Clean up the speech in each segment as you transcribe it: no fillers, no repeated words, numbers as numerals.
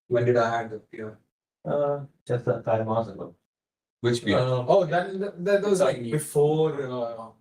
When did I had the fear? Just a 5 months ago. Which fear? That was like before.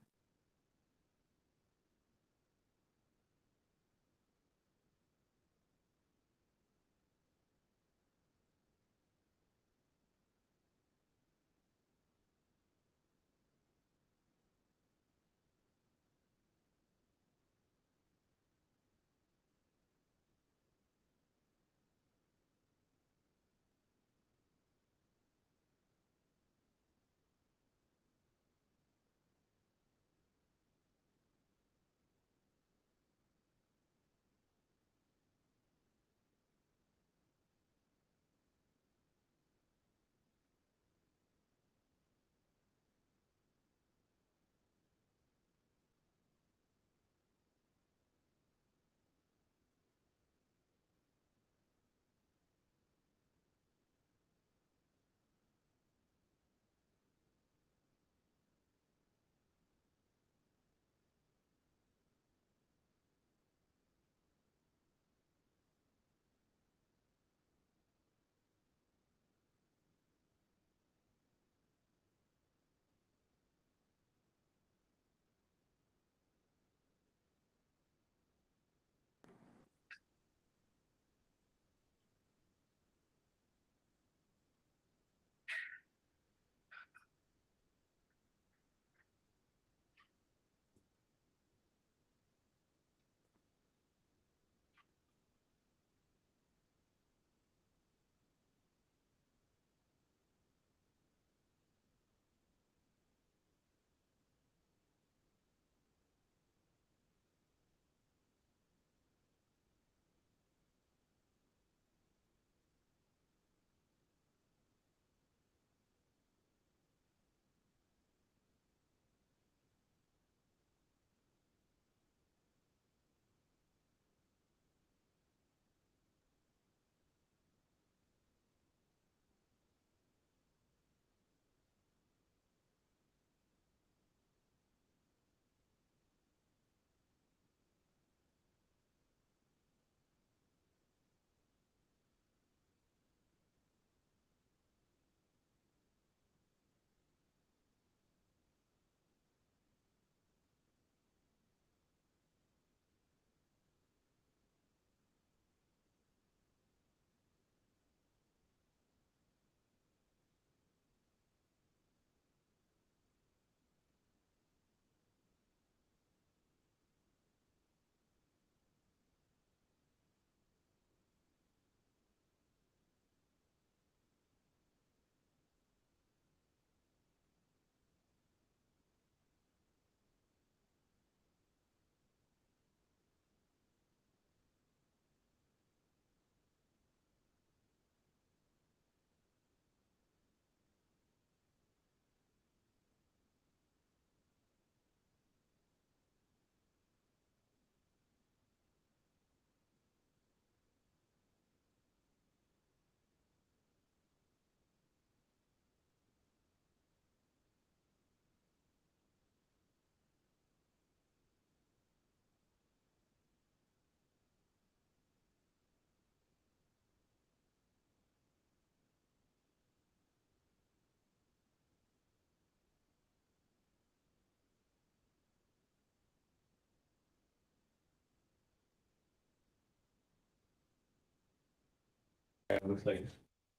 Looks like.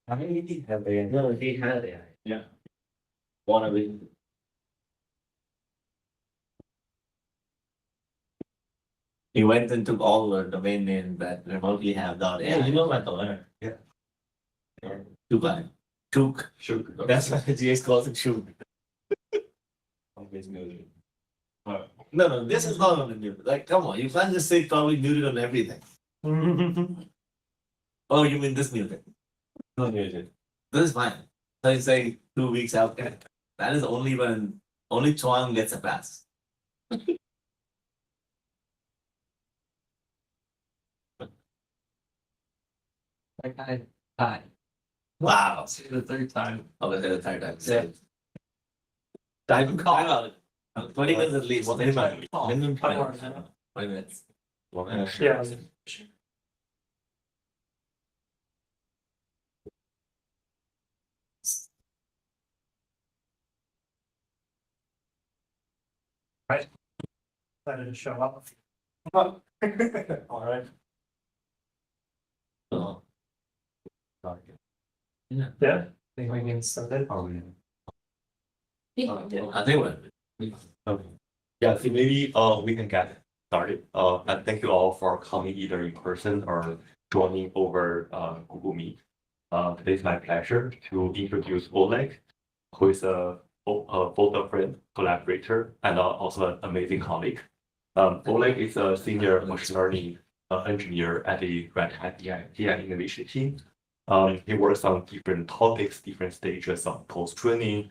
I mean, he did have AI. No, he had AI. Yeah. Wanna be. He went and took all the domain names that remotely have dot. Yeah, you know about the learner. Yeah. Took like took. Shook. That's why the GX calls it shook. No, this is not on the new. Like, come on, you can't just say probably muted on everything. Oh, you mean this music? No music. This is fine. So you say 2 weeks out. That is only when only Chuang gets a pass. Hi. Wow. See the third time. Oh, the third time. Yeah. Time call. 20 minutes at least. 20 minutes. Minimum 20 minutes. Yeah. Decided to show up. All right. Yeah, I think we can start it. I think Okay. Yeah, so maybe we can get started. And thank you all for coming either in person or joining over Google Meet. Today is my pleasure to introduce Oleg, who is both a friend, collaborator, and also an amazing colleague. Oleg is a senior machine learning engineer at the Red Hat AI innovation team. He works on different topics, different stages of post-training,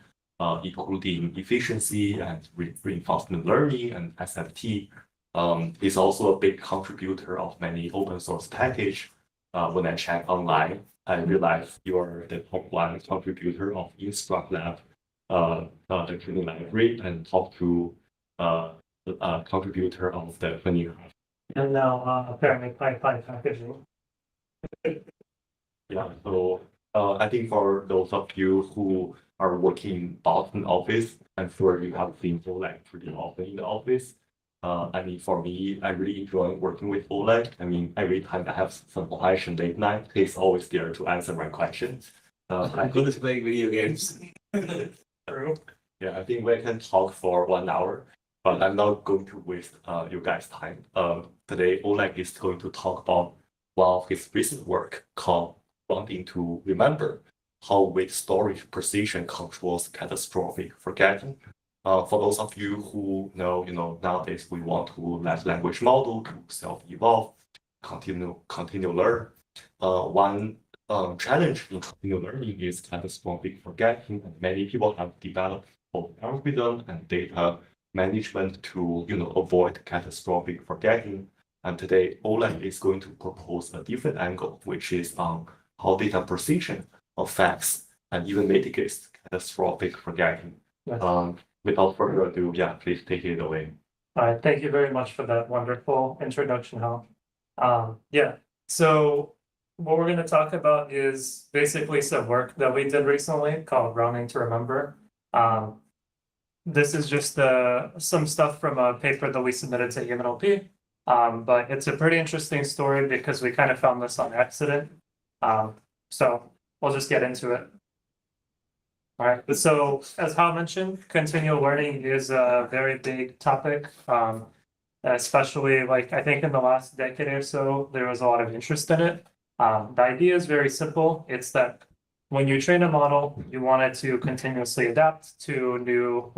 including efficiency and reinforcement learning and SFT. He's also a big contributor of many open source package. When I check online, I realized you're the top one contributor of InstructLab, the training library, and top two contributor of the training. And now apparently Python packaging. Yeah, so I think for those of you who are working in Boston office, I'm sure you have seen Oleg pretty often in the office. I mean, for me, I really enjoy working with Oleg. I mean, every time I have some question late night, he's always there to answer my questions. I'm good at playing video games. True. Yeah, I think we can talk for 1 hour, but I'm not going to waste you guys' time. Today, Oleg is going to talk about one of his recent work called Wanting to Remember, how weight storage precision controls catastrophic forgetting. For those of you who know, nowadays we want to let language model to self-evolve, continue learn. One challenge in continue learning is catastrophic forgetting, and many people have developed both algorithm and data management to avoid catastrophic forgetting. And today, Oleg is going to propose a different angle, which is on how data precision affects and even mitigates catastrophic forgetting. Yes. Without further ado, yeah, please take it away. All right, thank you very much for that wonderful introduction, Hal. Yeah, so what we're going to talk about is basically some work that we did recently called Rounding to Remember. This is just some stuff from a paper that we submitted to UNLP, but it's a pretty interesting story because we kind of found this on accident. So we'll just get into it. All right, so as Hal mentioned, continual learning is a very big topic, especially like I think in the last decade or so, there was a lot of interest in it. The idea is very simple. It's that when you train a model, you want it to continuously adapt to new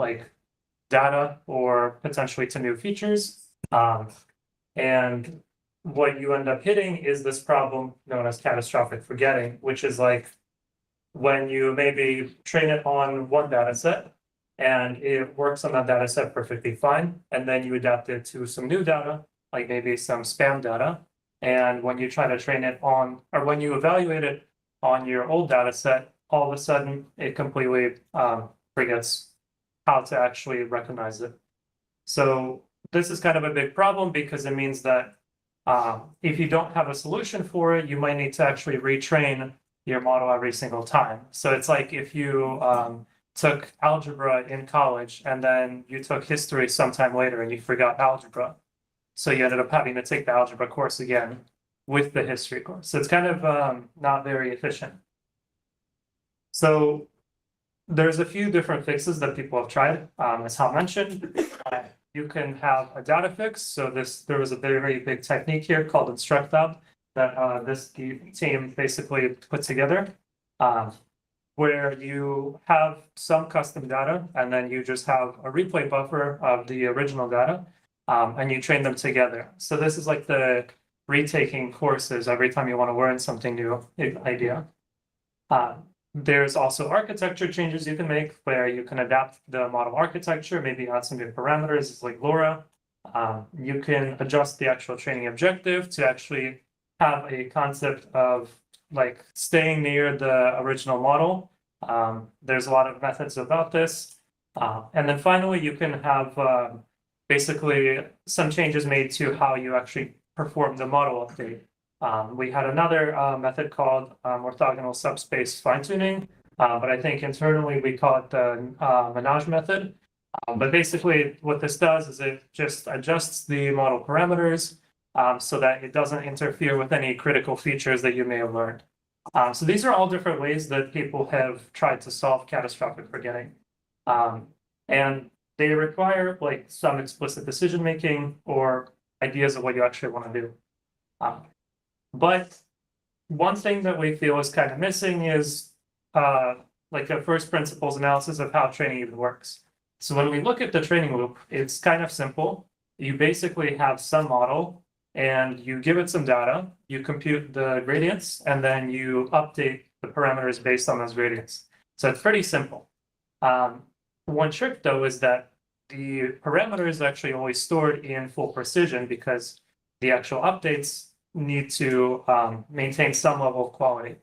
data or potentially to new features. And what you end up hitting is this problem known as catastrophic forgetting, which is like when you maybe train it on one data set and it works on that data set perfectly fine, and then you adapt it to some new data, like maybe some spam data. And when you try to train it on, or when you evaluate it on your old data set, all of a sudden it completely forgets how to actually recognize it. So this is kind of a big problem because it means that if you don't have a solution for it, you might need to actually retrain your model every single time. So it's like if you took algebra in college and then you took history sometime later and you forgot algebra. So you ended up having to take the algebra course again with the history course. So it's kind of not very efficient. So there's a few different fixes that people have tried. As Hal mentioned, you can have a data fix. So there was a very, very big technique here called InstructLab that this team basically put together, where you have some custom data and then you just have a replay buffer of the original data, and you train them together. So this is like the retaking courses every time you want to learn something new idea. There's also architecture changes you can make where you can adapt the model architecture, maybe add some new parameters, it's like LoRa. You can adjust the actual training objective to actually have a concept of like staying near the original model. There's a lot of methods about this. And then finally, you can have basically some changes made to how you actually perform the model update. We had another method called orthogonal subspace fine-tuning, but I think internally we call it the Menage method. But basically what this does is it just adjusts the model parameters so that it doesn't interfere with any critical features that you may have learned. So these are all different ways that people have tried to solve catastrophic forgetting. And they require like some explicit decision making or ideas of what you actually want to do. But one thing that we feel is kind of missing is like a first principles analysis of how training even works. So when we look at the training loop, it's kind of simple. You basically have some model and you give it some data, you compute the gradients, and then you update the parameters based on those gradients. So it's pretty simple. One trick though is that the parameters are actually always stored in full precision because the actual updates need to maintain some level of quality.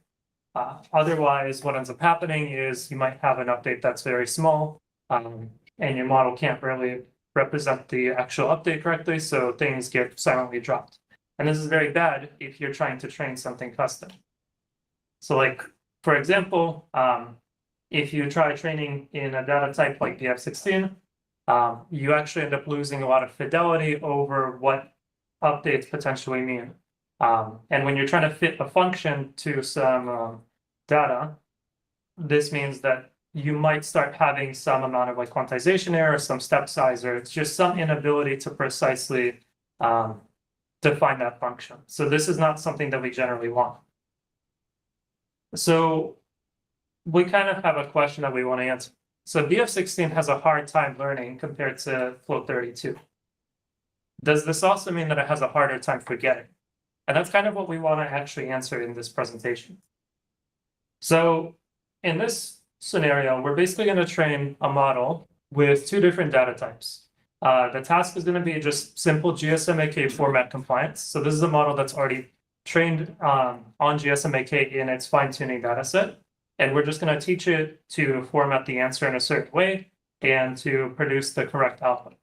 Otherwise, what ends up happening is you might have an update that's very small, and your model can't really represent the actual update correctly, so things get silently dropped. And this is very bad if you're trying to train something custom. So like, for example, if you try training in a data type like BF16, you actually end up losing a lot of fidelity over what updates potentially mean. And when you're trying to fit a function to some data, this means that you might start having some amount of like quantization error, some step size, or it's just some inability to precisely define that function. So this is not something that we generally want. So we kind of have a question that we want to answer. So BF16 has a hard time learning compared to Float 32. Does this also mean that it has a harder time forgetting? And that's kind of what we want to actually answer in this presentation. So in this scenario, we're basically going to train a model with two different data types. The task is going to be just simple GSMAK format compliance. So this is a model that's already trained on GSMAK in its fine-tuning data set. And we're just going to teach it to format the answer in a certain way and to produce the correct output.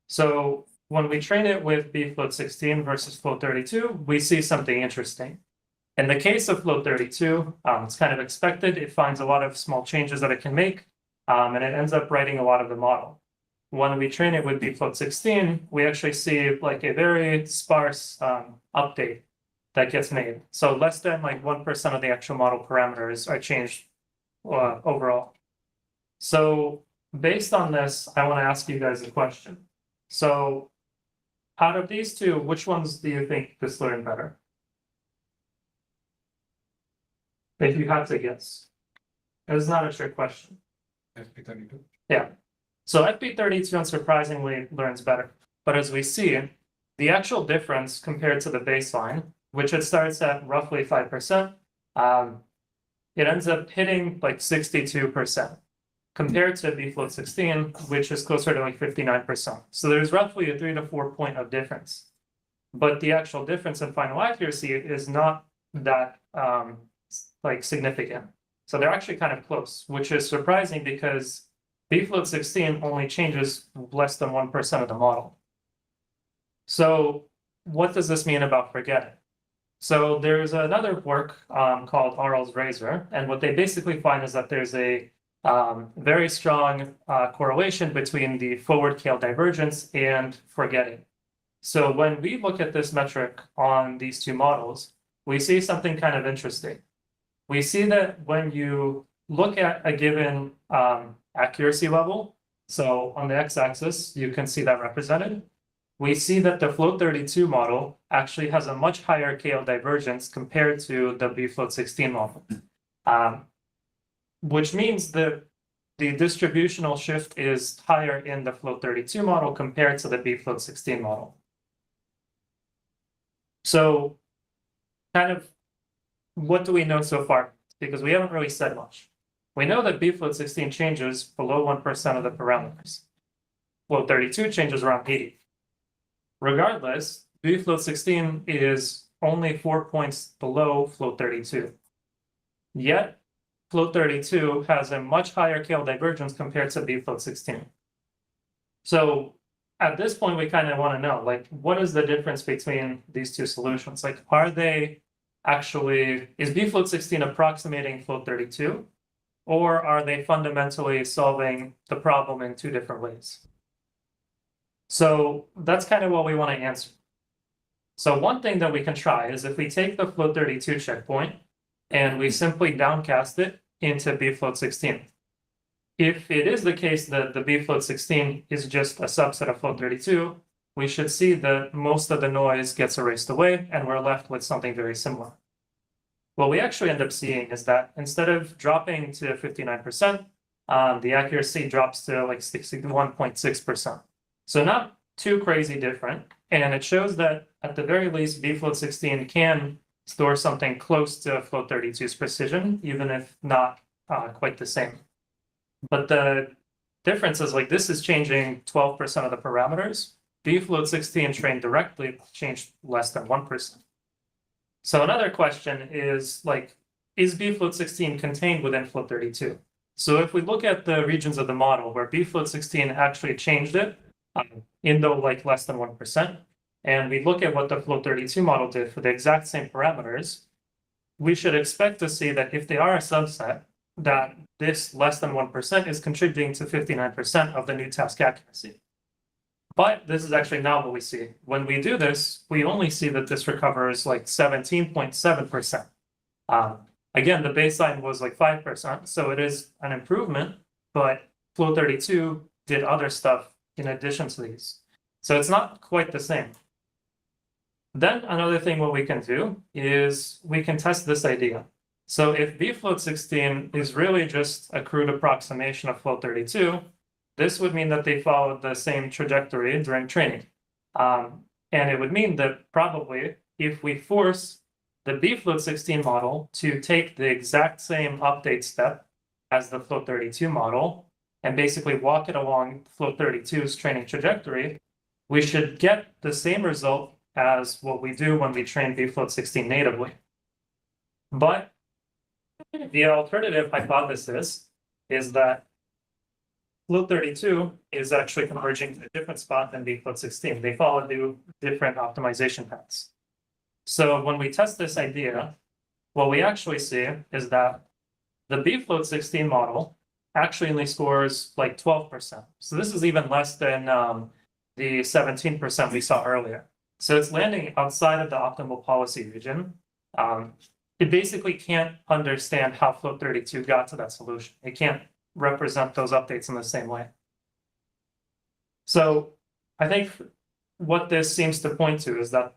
So when we train it with bfloat16 versus float32, we see something interesting. In the case of float32, it's kind of expected. It finds a lot of small changes that it can make, and it ends up writing a lot of the model. When we train it with bfloat16, we actually see like a very sparse update that gets made. So less than like 1% of the actual model parameters are changed overall. So based on this, I want to ask you guys a question. So out of these two, which ones do you think just learn better? If you had to guess. It's not a trick question. FP32. Yeah. So FP32 unsurprisingly learns better. But as we see, the actual difference compared to the baseline, which it starts at roughly 5%, it ends up hitting like 62%. Compared to bfloat16, which is closer to like 59%. So there's roughly a 3 to 4 point of difference. But the actual difference in final accuracy is not that like significant. So they're actually kind of close, which is surprising because bfloat16 only changes less than 1% of the model. So what does this mean about forgetting? So there's another work called Arl's Razor, and what they basically find is that there's a very strong correlation between the forward KL divergence and forgetting. So when we look at this metric on these two models, we see something kind of interesting. We see that when you look at a given accuracy level, so on the x-axis, you can see that represented. We see that the float32 model actually has a much higher KL divergence compared to the bfloat16 model. Which means that the distributional shift is higher in the float32 model compared to the bfloat16 model. So kind of what do we know so far? Because we haven't really said much. We know that bfloat16 changes below 1% of the parameters. Float32 changes around 80. Regardless, bfloat16 is only 4 points below float32. Yet, float32 has a much higher KL divergence compared to bfloat16. So at this point, we kind of want to know, like, what is the difference between these two solutions? Like, are they actually, is bfloat16 approximating float32? or are they fundamentally solving the problem in two different ways? So that's kind of what we want to answer. So one thing that we can try is if we take the float32 checkpoint and we simply downcast it into bfloat16. If it is the case that the bfloat16 is just a subset of float32, we should see that most of the noise gets erased away and we're left with something very similar. What we actually end up seeing is that instead of dropping to 59%, the accuracy drops to like 61.6%. So not too crazy different. And it shows that at the very least, bfloat16 can store something close to float32's precision, even if not quite the same. But the difference is like this is changing 12% of the parameters. bfloat16 trained directly changed less than 1%. So another question is like, is bfloat16 contained within float32? So if we look at the regions of the model where bfloat16 actually changed it, in though like less than 1%, and we look at what the float32 model did for the exact same parameters, we should expect to see that if they are a subset, that this less than 1% is contributing to 59% of the new task accuracy. But this is actually not what we see. When we do this, we only see that this recovers like 17.7%. Again, the baseline was like 5%, so it is an improvement, but float32 did other stuff in addition to these. So it's not quite the same. Then another thing what we can do is we can test this idea. So if bfloat16 is really just a crude approximation of float32, this would mean that they followed the same trajectory during training. And it would mean that probably if we force the bfloat16 model to take the exact same update step as the float32 model and basically walk it along float32's training trajectory, we should get the same result as what we do when we train bfloat16 natively. But the alternative hypothesis is that float32 is actually converging to a different spot than bfloat16. They follow different optimization paths. So when we test this idea, what we actually see is that the bfloat16 model actually only scores like 12%. So this is even less than the 17% we saw earlier. So it's landing outside of the optimal policy region. It basically can't understand how float32 got to that solution. It can't represent those updates in the same way. So I think what this seems to point to is that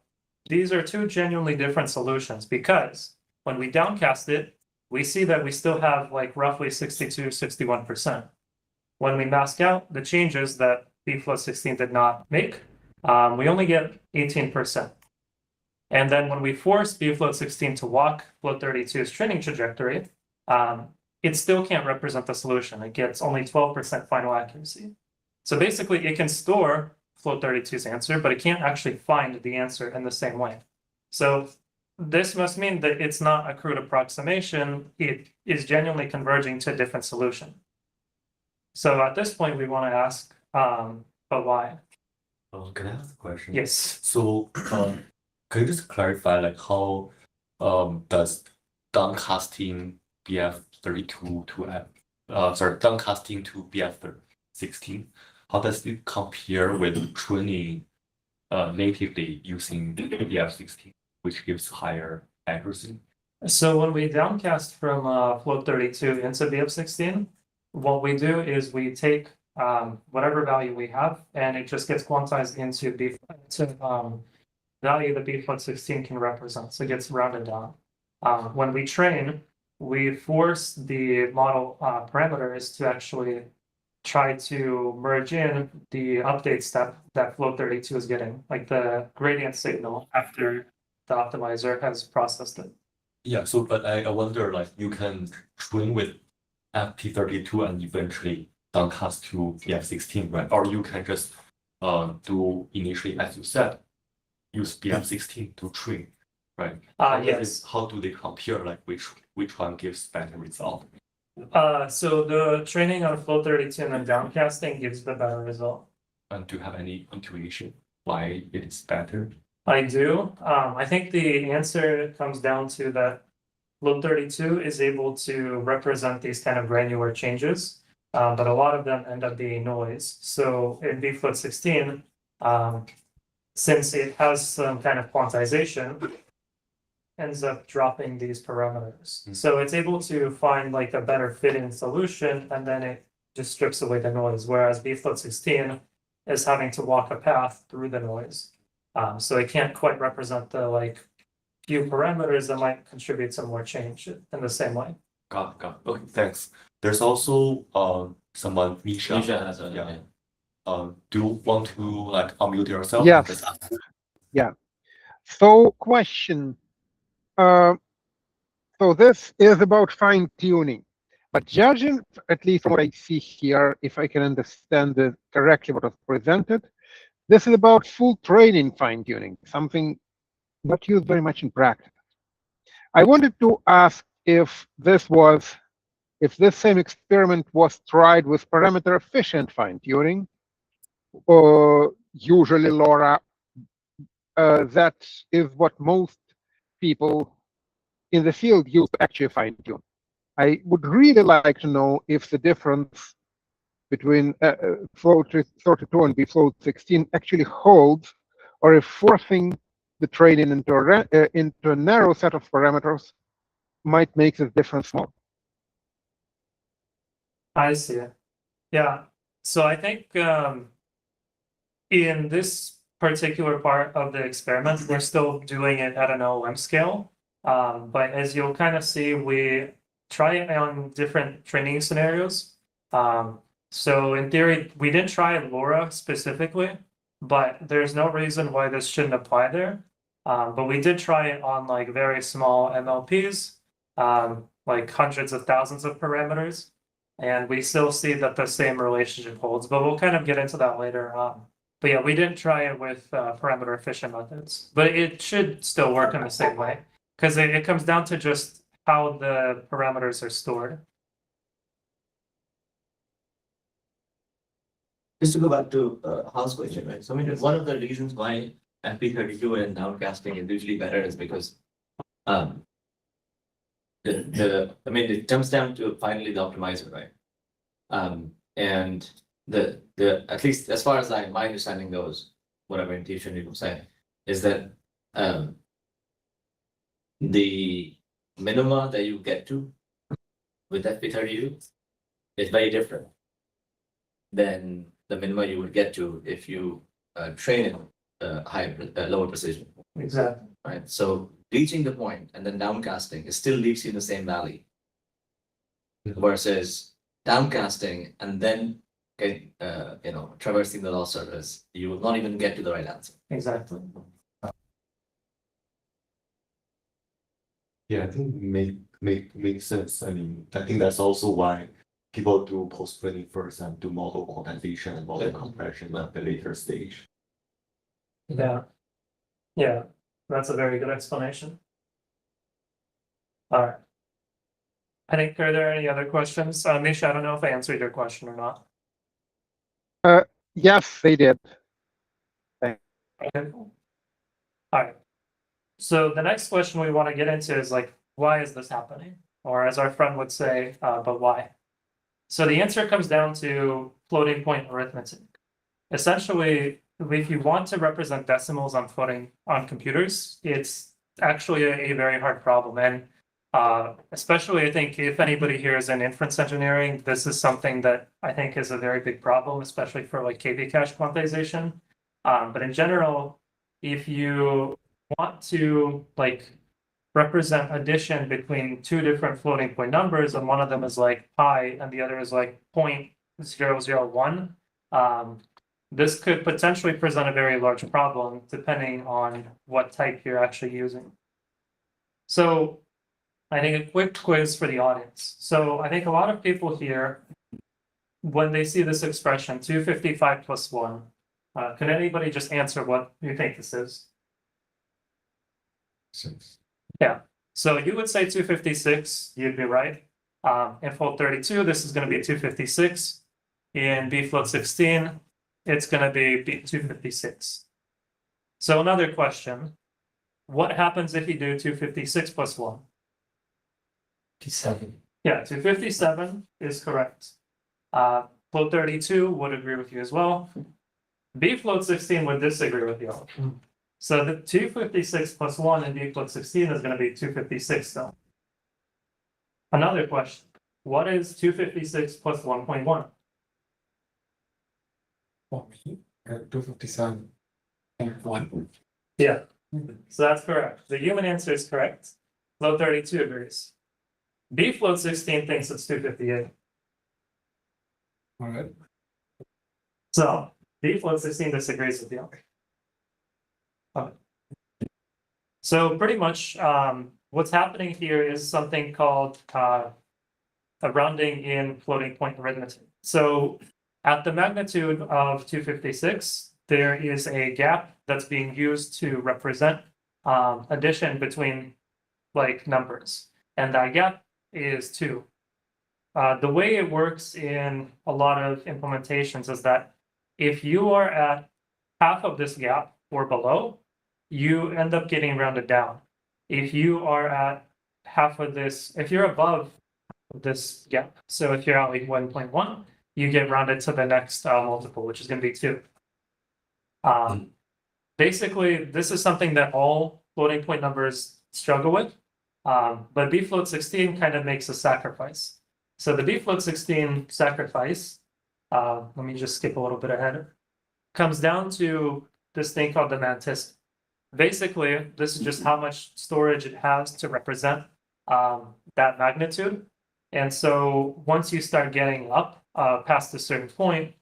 these are two genuinely different solutions, because when we downcast it, we see that we still have like roughly 61%. When we mask out the changes that bfloat16 did not make, we only get 18%. And then when we force bfloat16 to walk float32's training trajectory, it still can't represent the solution. It gets only 12% final accuracy. So basically it can store float32's answer, but it can't actually find the answer in the same way. So this must mean that it's not a crude approximation. It is genuinely converging to a different solution. So at this point, we want to ask, but why? Can I ask a question? Yes. So, can you just clarify like how does downcasting BF32 to downcasting to BF16, how does it compare with training natively using BF16, which gives higher accuracy? So when we downcast from float32 into BF16, what we do is we take whatever value we have, and it just gets quantized into value that bfloat16 can represent. So it gets rounded down. When we train, we force the model parameters to actually try to merge in the update step that float32 is getting, like the gradient signal after the optimizer has processed it. Yeah, so but I wonder, like, you can train with FP32 and eventually downcast to BF16, right? Or you can just do initially, as you said, use BF16 to train, right? Yes. How do they compare? Like which one gives better result? So the training on float32 and then downcasting gives the better result. And do you have any intuition why it is better? I do. I think the answer comes down to that float 32 is able to represent these kind of granular changes, but a lot of them end up being noise. So in bfloat 16, since it has some kind of quantization, ends up dropping these parameters. So it's able to find like a better fitting solution, and then it just strips away the noise. Whereas bfloat 16 is having to walk a path through the noise. So it can't quite represent the like few parameters that might contribute to more change in the same way. Got it. Okay, thanks. There's also someone, Misha. Misha has a Yeah. Do you want to like unmute yourself? Yes. Yeah. So question. So this is about fine tuning, but judging at least from what I see here, if I can understand it correctly what was presented, this is about full training fine tuning, something not used very much in practice. I wanted to ask if this same experiment was tried with parameter efficient fine tuning, or usually LoRa, that is what most people in the field use to actually fine tune. I would really like to know if the difference between float 32 and bfloat 16 actually holds, or if forcing the training into a narrow set of parameters might make this difference small. I see. Yeah. So I think in this particular part of the experiment, we're still doing it at an LLM scale. But as you'll kind of see, we try it on different training scenarios. So in theory, we didn't try LoRa specifically, but there's no reason why this shouldn't apply there. But we did try it on like very small MLPs, like hundreds of thousands of parameters. And we still see that the same relationship holds, but we'll kind of get into that later on. But yeah, we didn't try it with parameter efficient methods, but it should still work in the same way, because it comes down to just how the parameters are stored. Just to go back to Hal's question, right? So I mean, one of the reasons why FP32 and downcasting is usually better is because I mean, it comes down to finally the optimizer, right? And the at least as far as my understanding goes, whatever intuition you say, is that the minima that you get to with FP32 is very different than the minima you would get to if you train in lower precision. Exactly. Right. So reaching the point and then downcasting, it still leaves you in the same valley. Versus downcasting and then traversing the loss surface, you will not even get to the right answer. Exactly. Yeah, I think makes sense. I mean, I think that's also why people do post-training first and do model quantization and model compression at the later stage. Yeah. Yeah, that's a very good explanation. All right. I think, are there any other questions? Misha, I don't know if I answered your question or not. Yes, they did. Okay, cool. All right. So the next question we want to get into is like, why is this happening? Or as our friend would say, but why? So the answer comes down to floating point arithmetic. Essentially, if you want to represent decimals on computers, it's actually a very hard problem. And especially, I think if anybody here is in inference engineering, this is something that I think is a very big problem, especially for like KV cache quantization. But in general, if you want to like represent addition between two different floating point numbers, and one of them is like pi and the other is like 0.001, this could potentially present a very large problem depending on what type you're actually using. So I think a quick quiz for the audience. So I think a lot of people here, when they see this expression 255 plus 1, can anybody just answer what you think this is? Yeah, so you would say 256, you'd be right. In float 32, this is going to be 256. In bfloat 16, it's going to be 256. So another question, what happens if you do 256 plus 1? 257. Yeah, 257 is correct. Float 32 would agree with you as well. B float 16 would disagree with you. Mm. So the 256 plus 1 in B float 16 is going to be 256 still. Another question. What is 256 plus 1.1? 257.1. Yeah, so that's correct. The human answer is correct. Float 32 agrees. B float 16 thinks it's 258. All right. So B float 16 disagrees with you. Okay. So pretty much what's happening here is something called a rounding in floating point arithmetic. So at the magnitude of 256, there is a gap that's being used to represent addition between like numbers, and that gap is 2. The way it works in a lot of implementations is that if you are at half of this gap or below, you end up getting rounded down. If you are at half of this, if you're above this gap, so if you're at like 1.1, you get rounded to the next multiple, which is going to be 2. Basically, this is something that all floating point numbers struggle with, but B float 16 kind of makes a sacrifice. So the B float 16 sacrifice, let me just skip a little bit ahead, comes down to this thing called the mantissa. Basically, this is just how much storage it has to represent that magnitude. And so once you start getting up past a certain point,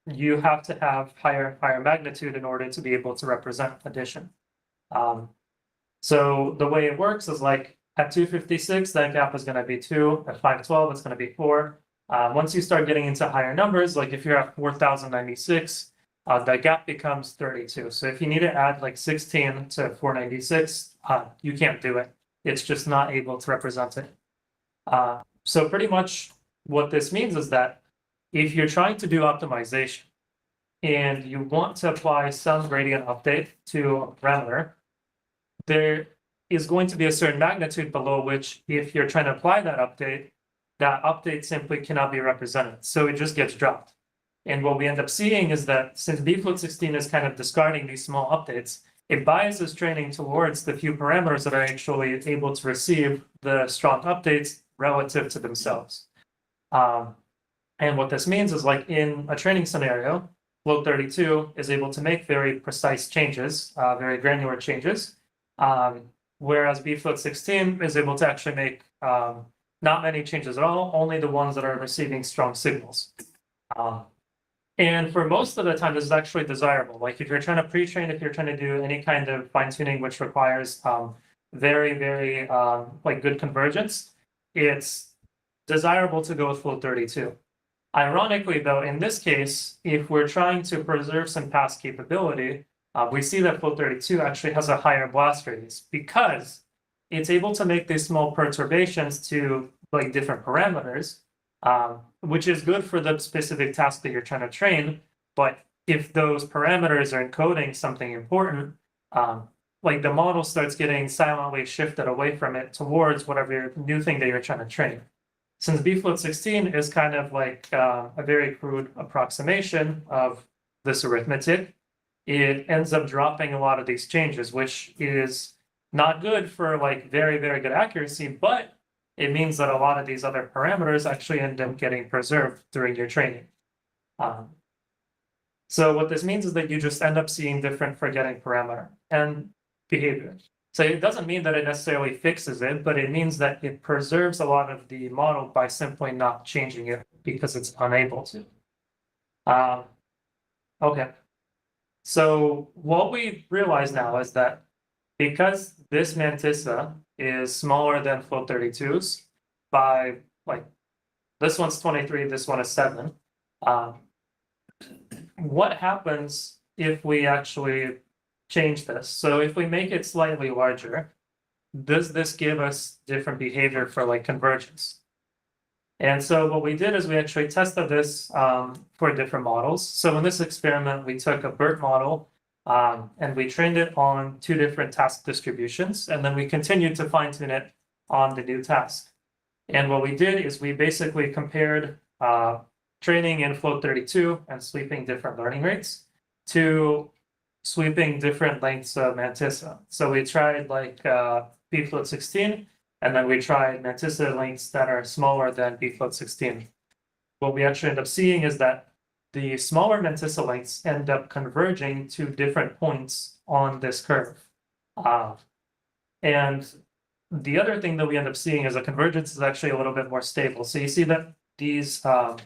you have to have higher magnitude in order to be able to represent addition. So the way it works is like at 256, that gap is going to be 2. At 512, it's going to be 4. Once you start getting into higher numbers, like if you're at 4096, the gap becomes 32. So if you need to add like 16 to 496, you can't do it. It's just not able to represent it. So pretty much what this means is that if you're trying to do optimization and you want to apply some gradient update to a parameter, there is going to be a certain magnitude below which, if you're trying to apply that update simply cannot be represented. So it just gets dropped. And what we end up seeing is that since B float 16 is kind of discarding these small updates, it biases training towards the few parameters that are actually able to receive the strong updates relative to themselves. And what this means is, like in a training scenario, float 32 is able to make very precise changes, very granular changes, whereas B float 16 is able to actually make not many changes at all, only the ones that are receiving strong signals. And for most of the time, this is actually desirable. Like if you're trying to pre-train, if you're trying to do any kind of fine-tuning which requires very like good convergence, it's desirable to go with float 32. Ironically, though, in this case, if we're trying to preserve some past capability, we see that float 32 actually has a higher blast radius because it's able to make these small perturbations to like different parameters, which is good for the specific task that you're trying to train. But if those parameters are encoding something important, like the model starts getting silently shifted away from it towards whatever new thing that you're trying to train. Since B float 16 is kind of like a very crude approximation of this arithmetic, it ends up dropping a lot of these changes, which is not good for like very good accuracy, but it means that a lot of these other parameters actually end up getting preserved during your training. So what this means is that you just end up seeing different forgetting parameter and behavior. So it doesn't mean that it necessarily fixes it, but it means that it preserves a lot of the model by simply not changing it because it's unable to. Okay. So what we realize now is that because this mantissa is smaller than float 32's by like, this one's 23, this one is 7. What happens if we actually change this? So if we make it slightly larger, does this give us different behavior for like convergence? And so what we did is we actually tested this for different models. So in this experiment, we took a BERT model and we trained it on 2 different task distributions, and then we continued to fine tune it on the new task. And what we did is we basically compared training in float 32 and sweeping different learning rates to sweeping different lengths of mantissa. So we tried like bfloat 16, and then we tried mantissa lengths that are smaller than bfloat 16. What we actually end up seeing is that the smaller mantissa lengths end up converging to different points on this curve. And the other thing that we end up seeing is a convergence is actually a little bit more stable. So you see that these float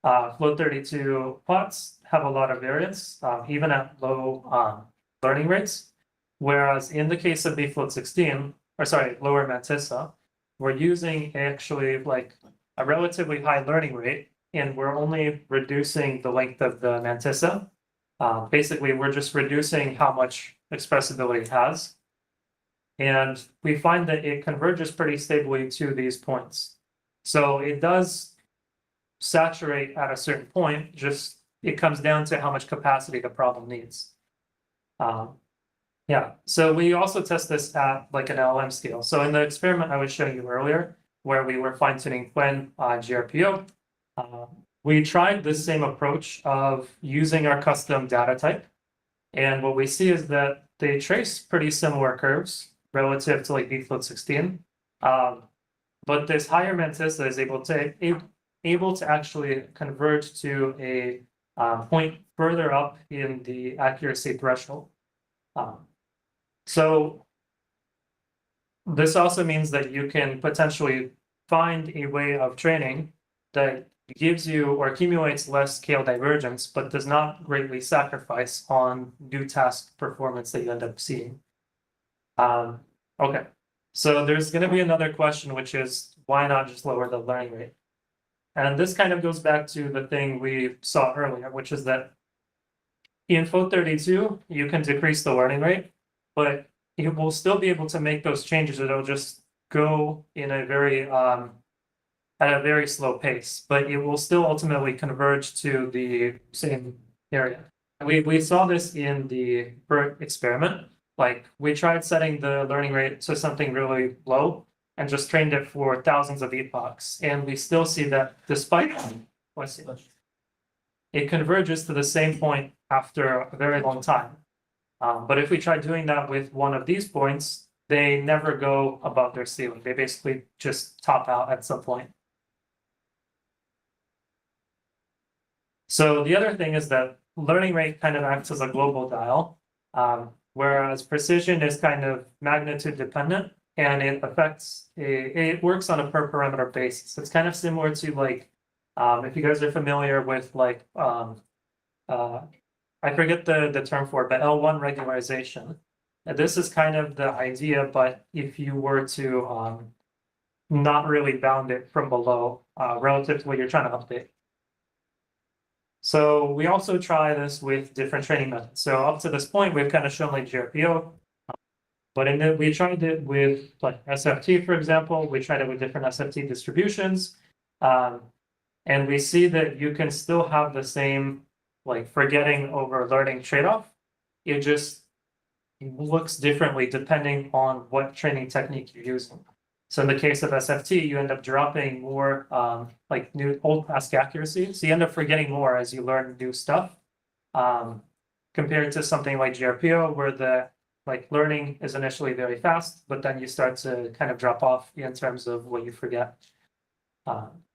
32 plots have a lot of variance, even at low learning rates. Whereas in the case of bfloat 16, or sorry, lower mantissa, we're using actually like a relatively high learning rate, and we're only reducing the length of the mantissa. Basically, we're just reducing how much expressibility it has. And we find that it converges pretty stably to these points. So it does saturate at a certain point, just it comes down to how much capacity the problem needs. Yeah, so we also test this at like an LLM scale. So in the experiment I was showing you earlier, where we were fine-tuning Quen GRPO, we tried this same approach of using our custom data type. And what we see is that they trace pretty similar curves relative to like bfloat 16. But this higher mantissa is able to actually converge to a point further up in the accuracy threshold. So this also means that you can potentially find a way of training that gives you or accumulates less scale divergence, but does not greatly sacrifice on new task performance that you end up seeing. Okay, so there's going to be another question, which is why not just lower the learning rate? And this kind of goes back to the thing we saw earlier, which is that in float 32, you can decrease the learning rate, but you will still be able to make those changes. It'll just go in a very at a very slow pace, but it will still ultimately converge to the same area. We saw this in the BERT experiment. Like we tried setting the learning rate to something really low and just trained it for thousands of epochs. And we still see that despite it converges to the same point after a very long time. But if we try doing that with one of these points, they never go above their ceiling. They basically just top out at some point. So the other thing is that learning rate kind of acts as a global dial, whereas precision is kind of magnitude dependent, and it affects, it works on a per parameter basis. It's kind of similar to like, if you guys are familiar with like, I forget the term for it, but L1 regularization. And this is kind of the idea, but if you were to not really bound it from below relative to what you're trying to update. So we also try this with different training methods. So up to this point, we've kind of shown like GRPO, but we tried it with like SFT, for example. We tried it with different SFT distributions. And we see that you can still have the same like forgetting over learning trade-off. It just looks differently depending on what training technique you're using. So in the case of SFT, you end up dropping more like new old task accuracy. So you end up forgetting more as you learn new stuff compared to something like GRPO, where the like learning is initially very fast, but then you start to kind of drop off in terms of what you forget.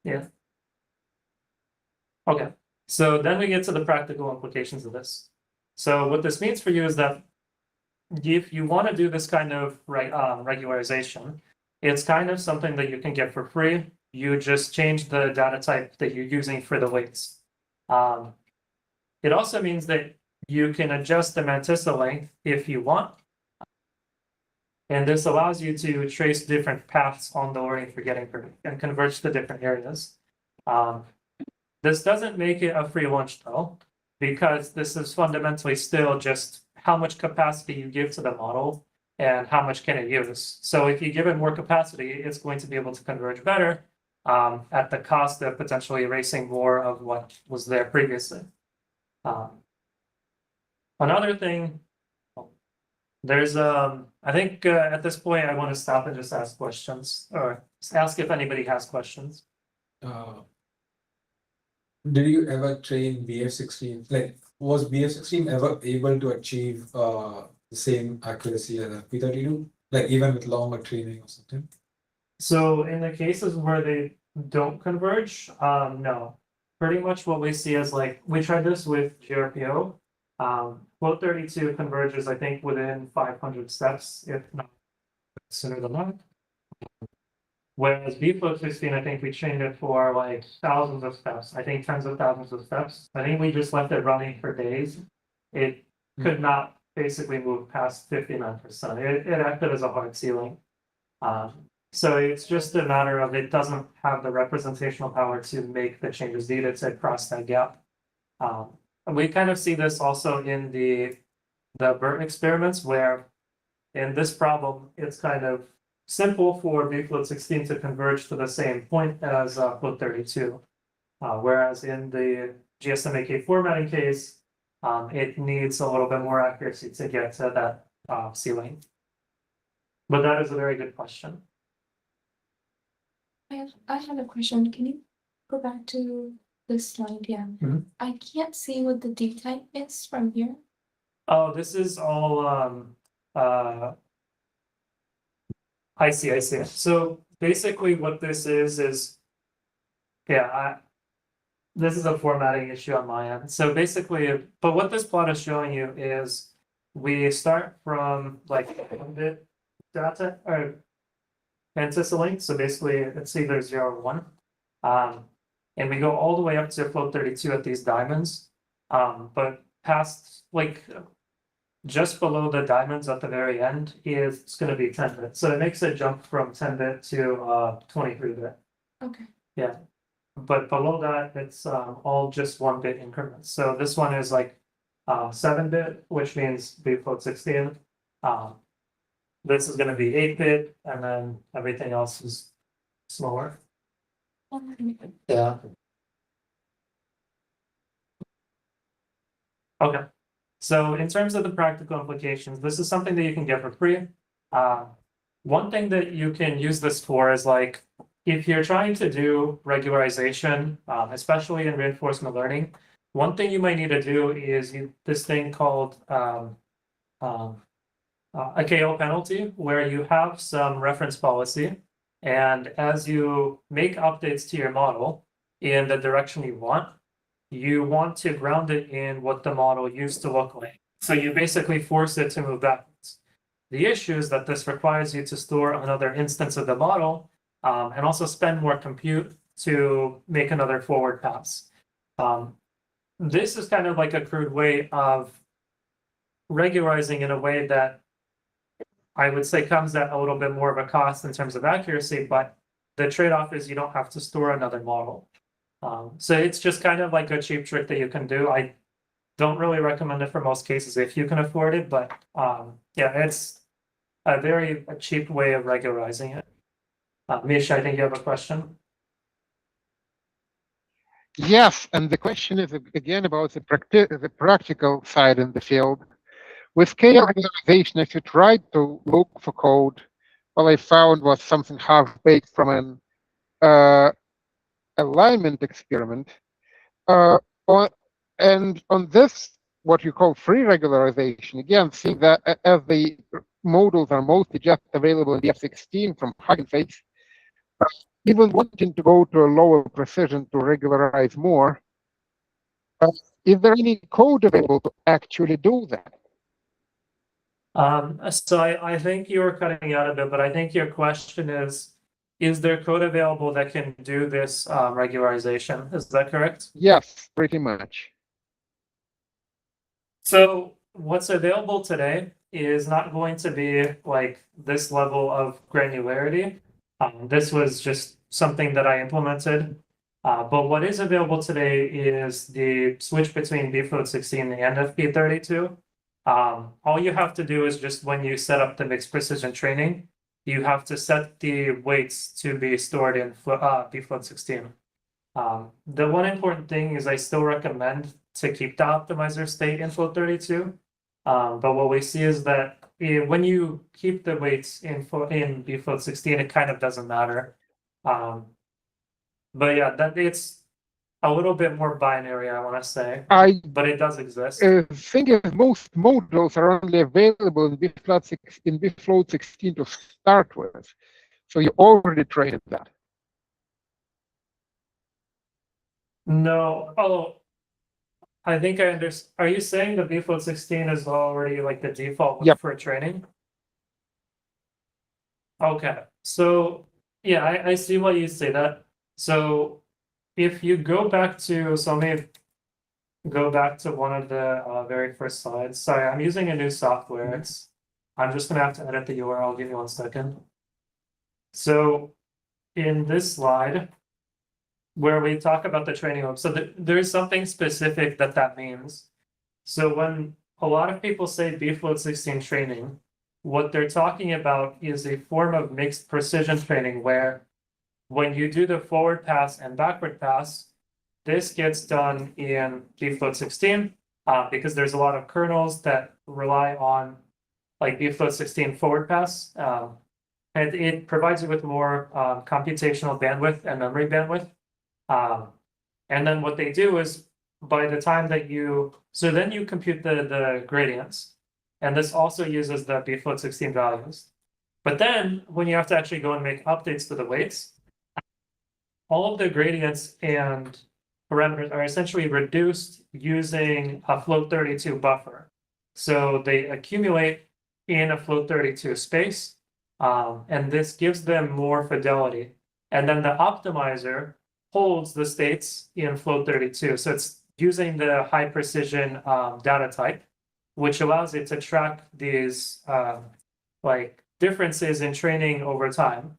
Yeah. Okay, so then we get to the practical implications of this. So what this means for you is that if you want to do this kind of regularization, it's kind of something that you can get for free. You just change the data type that you're using for the weights. It also means that you can adjust the mantissa length if you want. And this allows you to trace different paths on the learning forgetting curve and converge to different areas. This doesn't make it a free lunch though, because this is fundamentally still just how much capacity you give to the model and how much can it use. So if you give it more capacity, it's going to be able to converge better at the cost of potentially erasing more of what was there previously. Another thing, there's I think at this point I want to stop and just ask questions, or just ask if anybody has questions. Did you ever train BF16? Like, was BF16 ever able to achieve the same accuracy as FP32? Like, even with longer training or something? So in the cases where they don't converge, no. Pretty much what we see is like, we tried this with GRPO. Float 32 converges, I think, within 500 steps, if not sooner than that. Whereas Float 16, I think we trained it for like thousands of steps. I think tens of thousands of steps. I think we just left it running for days. It could not basically move past 59%. It acted as a hard ceiling. So it's just a matter of it doesn't have the representational power to make the changes needed to cross that gap. And we kind of see this also in the BERT experiments, where in this problem, it's kind of simple for Float 16 to converge to the same point as Float 32. Whereas in the GSMAK formatting case, it needs a little bit more accuracy to get to that ceiling. But that is a very good question. I have a question. Can you go back to this slide? Yeah. Mhm. I can't see what the D type is from here. Oh, this is all I see. So basically what this is yeah, this is a formatting issue on my end. So basically, but what this plot is showing you is we start from like 1-bit data or link. So basically it's either 0 or 1. And we go all the way up to float 32 at these diamonds. But past like just below the diamonds at the very end is it's going to be 10-bit. So it makes a jump from 10-bit to 23-bit. Okay. Yeah. But below that, it's all just 1-bit increments. So this one is like 7-bit, which means float 16. This is going to be 8-bit, and then everything else is slower. Yeah. Okay. So in terms of the practical implications, this is something that you can get for free. One thing that you can use this for is like, if you're trying to do regularization, especially in reinforcement learning, one thing you might need to do is this thing called a KO penalty, where you have some reference policy, and as you make updates to your model in the direction you want to ground it in what the model used to look like. So you basically force it to move backwards. The issue is that this requires you to store another instance of the model, and also spend more compute to make another forward pass. This is kind of like a crude way of regularizing in a way that I would say comes at a little bit more of a cost in terms of accuracy, but the trade-off is you don't have to store another model. So it's just kind of like a cheap trick that you can do. I don't really recommend it for most cases if you can afford it, but yeah, it's a very cheap way of regularizing it. Misha, I think you have a question. Yes, and the question is again about the practical side in the field. With KL regularization, if you tried to look for code, all I found was something half-baked from an alignment experiment. And on this, what you call free regularization, again, see that as the modules are mostly just available in BF16 from Hugging Face, even wanting to go to a lower precision to regularize more, is there any code available to actually do that? So I think you were cutting out a bit, but I think your question is there code available that can do this regularization? Is that correct? Yes, pretty much. So what's available today is not going to be like this level of granularity. This was just something that I implemented. But what is available today is the switch between float 16 and FP32. All you have to do is just when you set up the mixed precision training, you have to set the weights to be stored in float 16. The one important thing is I still recommend to keep the optimizer state in float 32. But what we see is that when you keep the weights in float 16, it kind of doesn't matter. But yeah, that it's a little bit more binary, I want to say, I but it does exist. think is most models are only available in bfloat 16 to start with. So you already trained that. No, oh, I think I understand. Are you saying the bfloat 16 is already like the default one Yep. for training? Okay, so yeah, I see why you say that. So if you go back to, so let me go back to one of the very first slides. Sorry, I'm using a new software. I'm just gonna have to edit the URL. Give me 1 second. So in this slide, where we talk about the training loop, so there's something specific that means. So when a lot of people say bfloat 16 training, what they're talking about is a form of mixed precision training where when you do the forward pass and backward pass, this gets done in bfloat 16 because there's a lot of kernels that rely on like bfloat 16 forward pass. And it provides you with more computational bandwidth and memory bandwidth. And then what they do is by the time that so then you compute the gradients. And this also uses the bfloat 16 values. But then when you have to actually go and make updates to the weights, all of the gradients and parameters are essentially reduced using a float 32 buffer. So they accumulate in a float 32 space, and this gives them more fidelity. And then the optimizer holds the states in float 32. So it's using the high precision data type, which allows it to track these like differences in training over time.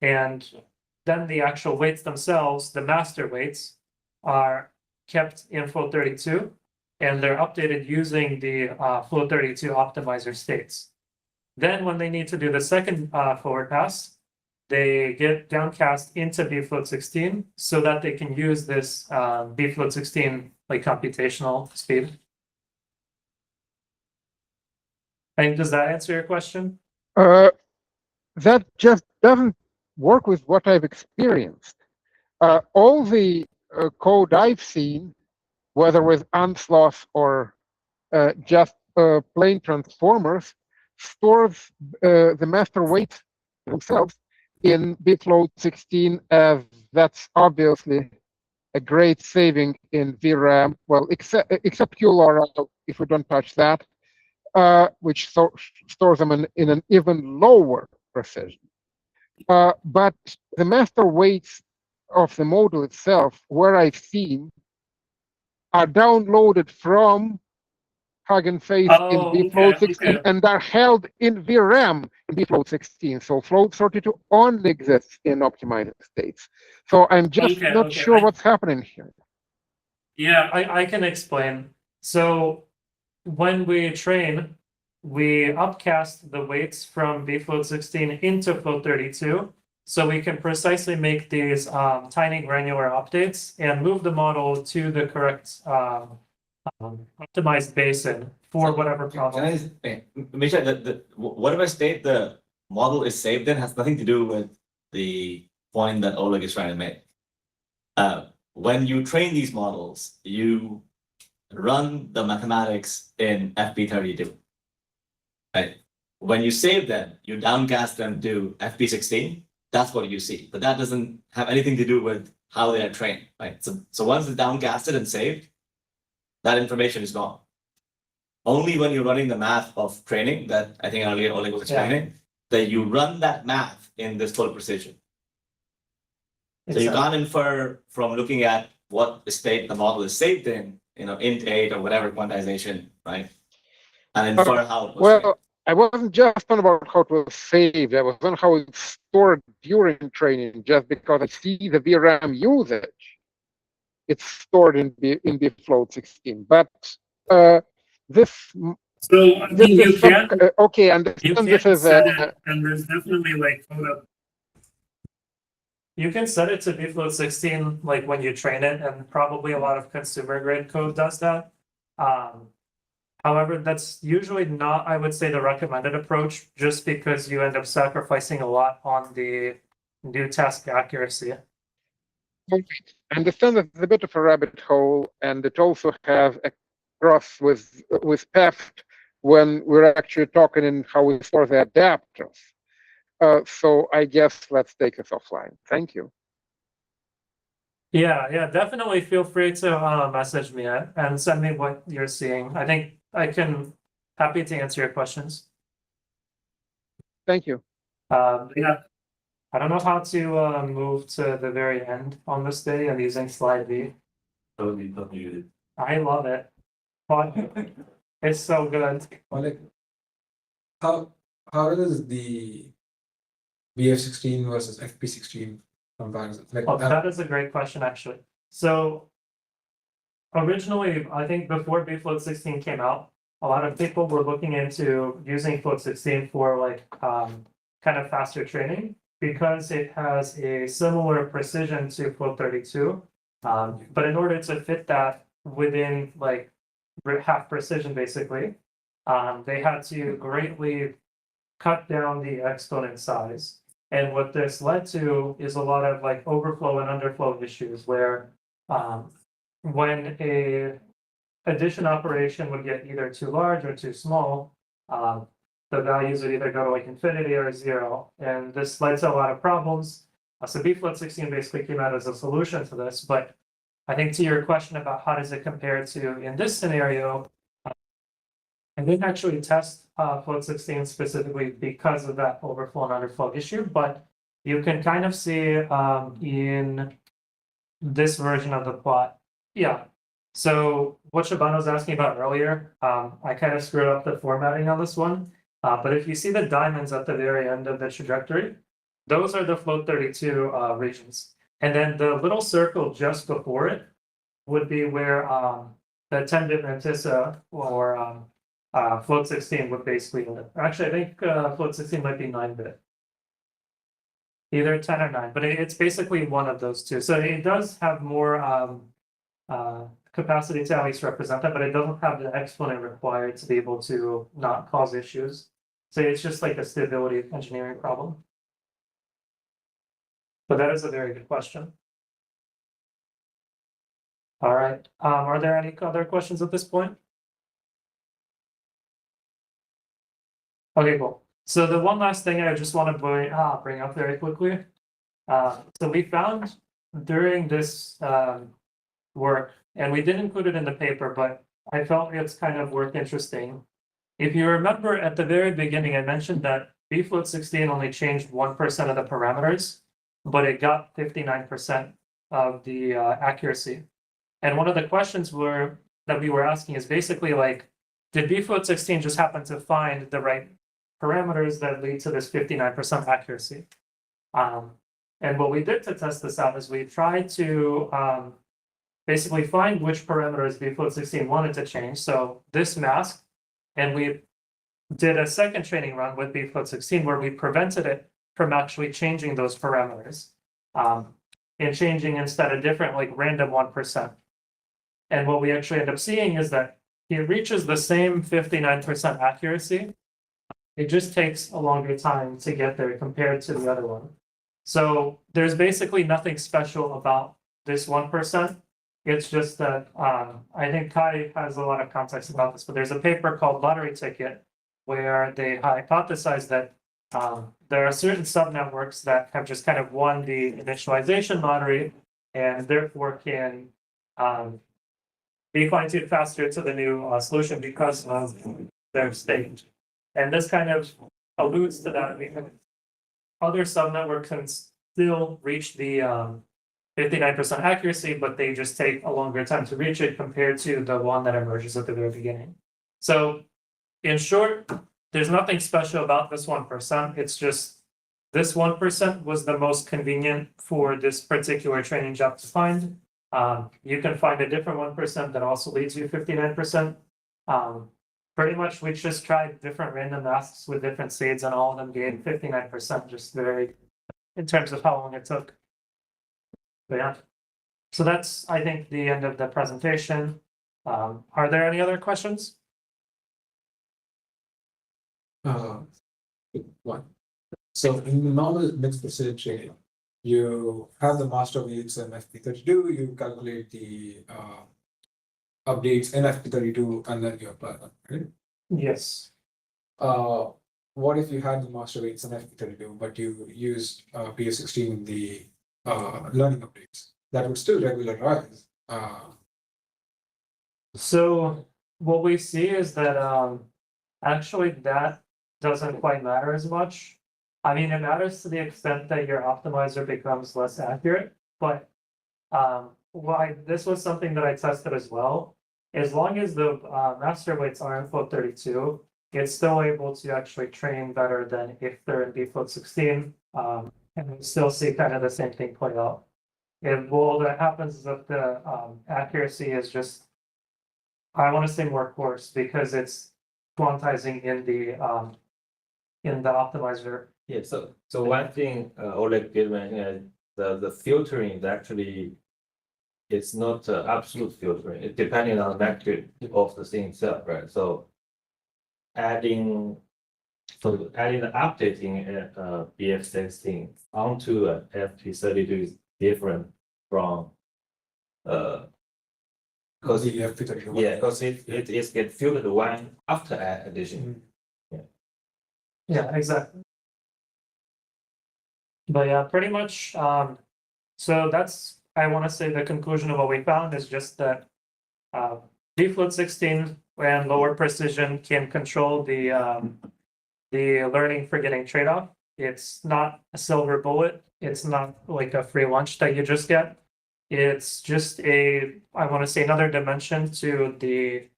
And then the actual weights themselves, the master weights, are kept in float 32, and they're updated using the float 32 optimizer states. Then when they need to do the second forward pass, they get downcast into bfloat 16 so that they can use this bfloat 16 like computational speed. And does that answer your question? That just doesn't work with what I've experienced. All the code I've seen, whether with unsloth or just plain transformers, stores the master weights themselves in bfloat 16, as that's obviously a great saving in VRAM. Well, except QLR, if we don't touch that, which stores them in an even lower precision. But the master weights of the model itself, where I've seen, are downloaded from Hugging Face in bfloat 16 and are held in VRAM in bfloat 16. So float 32 only exists in optimized states. So I'm just not sure what's happening here. Yeah, I can explain. So when we train, we upcast the weights from bfloat 16 into float 32. So we can precisely make these tiny granular updates and move the model to the correct optimized basin for whatever problem. Misha, whatever state the model is saved in has nothing to do with the point that Oleg is trying to make. When you train these models, you run the mathematics in FP32. Right? When you save them, you downcast them to FP16. That's what you see, but that doesn't have anything to do with how they are trained, right? So once it's downcasted and saved, that information is gone. Only when you're running the math of training that I think earlier Oleg was explaining, that you run that math in this full precision. So you can't infer from looking at what state the model is saved in, int 8 or whatever quantization, right? And infer how it was trained. I wasn't just on about how it was saved. I was on how it's stored during training. Just because I see the VRAM usage, it's stored in bfloat 16. But this. So I mean, you can. Okay, understand this is and there's definitely like code. You can set it to bfloat 16 like when you train it, and probably a lot of consumer grade code does that. However, that's usually not, I would say, the recommended approach, just because you end up sacrificing a lot on the new task accuracy. I understand that it's a bit of a rabbit hole, and it also has a cross with PEFT when we're actually talking in how we store the adapters. So I guess let's take this offline. Thank you. Yeah, definitely feel free to message me and send me what you're seeing. I think I can happy to answer your questions. Thank you. Yeah, I don't know how to move to the very end on this day. I'm using slide V. Totally muted. I love it. But it's so good. Oleg, how does the BF16 versus FP16 comparison? Like, Oh, that is a great question, actually. So originally, I think before bfloat 16 came out, a lot of people were looking into using float 16 for like kind of faster training because it has a similar precision to float 32. But in order to fit that within like half precision, basically, they had to greatly cut down the exponent size. And what this led to is a lot of like overflow and underflow issues where when a addition operation would get either too large or too small, the values would either go to like infinity or 0. And this led to a lot of problems. So bfloat 16 basically came out as a solution to this. But I think to your question about how does it compare to in this scenario, I didn't actually test float 16 specifically because of that overflow and underflow issue, but you can kind of see in this version of the plot. Yeah. So what Shabana was asking about earlier, I kind of screwed up the formatting on this one. But if you see the diamonds at the very end of the trajectory, those are the float 32 regions. And then the little circle just before it would be where the 10-bit mantissa or float 16 would basically live. Actually, I think float 16 might be 9-bit. Either 10 or 9, but it's basically one of those two. So it does have more capacity to at least represent that, but it doesn't have the exponent required to be able to not cause issues. So it's just like a stability engineering problem. But that is a very good question. All right. Are there any other questions at this point? Okay, cool. So the one last thing I just want to bring up very quickly. So we found during this work, and we didn't include it in the paper, but I felt it's kind of worth interesting. If you remember at the very beginning, I mentioned that bfloat 16 only changed 1% of the parameters, but it got 59% of the accuracy. And one of the questions that we were asking is basically like, did bfloat 16 just happen to find the right parameters that lead to this 59% accuracy? And what we did to test this out is we tried to basically find which parameters bfloat 16 wanted to change. So this mask, and we did a second training run with bfloat 16 where we prevented it from actually changing those parameters and changing instead a different like random 1%. And what we actually end up seeing is that it reaches the same 59% accuracy. It just takes a longer time to get there compared to the other one. So there's basically nothing special about this 1%. It's just that I think Kai has a lot of context about this, but there's a paper called Lottery Ticket where they hypothesize that there are certain subnetworks that have just kind of won the initialization lottery and therefore can be fine-tuned faster to the new solution because of their state. And this kind of alludes to that because other subnetworks can still reach the 59% accuracy, but they just take a longer time to reach it compared to the one that emerges at the very beginning. So in short, there's nothing special about this 1%. It's just this 1% was the most convenient for this particular training job to find. You can find a different 1% that also leads you 59%. Pretty much we just tried different random masks with different seeds and all of them gave 59%, just very in terms of how long it took. But yeah, so that's I think the end of the presentation. Are there any other questions? One. So in the normal mixed precision training, you have the master weights in FP32, you calculate the updates in FP32, and then you apply them, right? Yes. What if you had the master weights in FP32, but you used BF16 in the learning updates? That would still regularize. So what we see is that actually that doesn't quite matter as much. I mean, it matters to the extent that your optimizer becomes less accurate, but why this was something that I tested as well. As long as the master weights are in float 32, it's still able to actually train better than if they're in B float 16. And we still see kind of the same thing play out. And well, that happens is that the accuracy is just, I want to say more coarse because it's quantizing in the optimizer. Yeah, so one thing Oleg did mention is the filtering is actually, it's not absolute filtering, it's depending on the magnitude of the thing itself, right? So adding the updating BF16 onto a FP32 is different from because the FP31. yeah, because it is get filtered one after addition. Yeah, exactly. But yeah, pretty much, so that's, I want to say the conclusion of what we found is just that bfloat 16 and lower precision can control the learning forgetting trade-off. It's not a silver bullet. It's not like a free lunch that you just get. It's just I want to say another dimension to the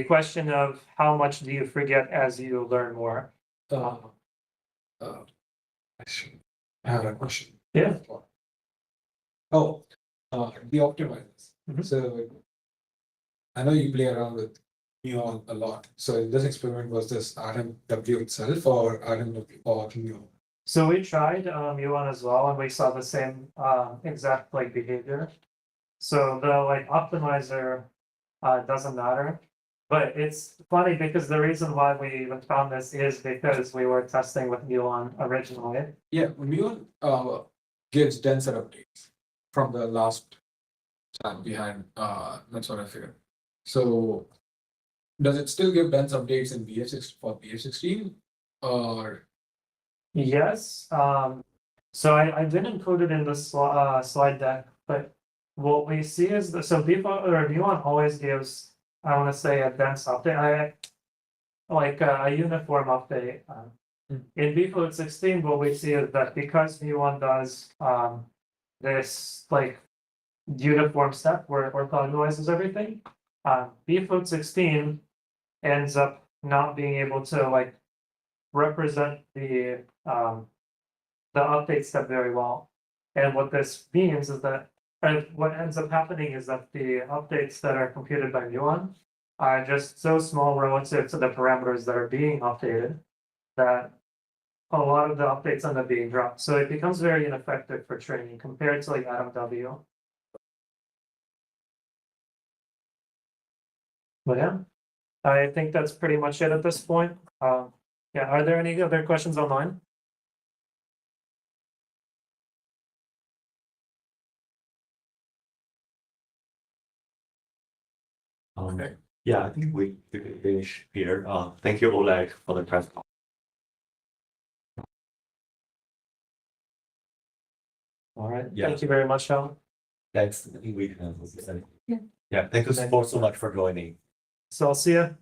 question of how much do you forget as you learn more. I have a question. Yeah. Oh, the optimizers. Mhm. So I know you play around with Neon a lot. So in this experiment, was this RMW itself or RMW or Neon? So we tried U1 as well, and we saw the same exact like behavior. So the like optimizer doesn't matter. But it's funny because the reason why we even found this is because we were testing with U1 originally. Yeah, Neon gives denser updates from the last time we had. That's what I figured. So does it still give dense updates in BF6 for BF16 or? Yes, so I didn't include it in the slide deck, but what we see is the, so default or V1 always gives, I want to say, a dense update, like a uniform update. In bfloat 16, what we see is that because V1 does this like uniform step where it orthogonalizes everything, bfloat 16 ends up not being able to like represent the update step very well. And what this means is that, what ends up happening is that the updates that are computed by Muon are just so small relative to the parameters that are being updated that a lot of the updates end up being dropped. So it becomes very ineffective for training compared to like AtomW. But yeah, I think that's pretty much it at this point. Yeah, are there any other questions online? Okay. Yeah, I think we can finish here. Thank you, Oleg, for the press. All right, Yeah. thank you very much, Sean. Thanks. I think we can. Yeah. Yeah, thank you so much for joining. So I'll see you.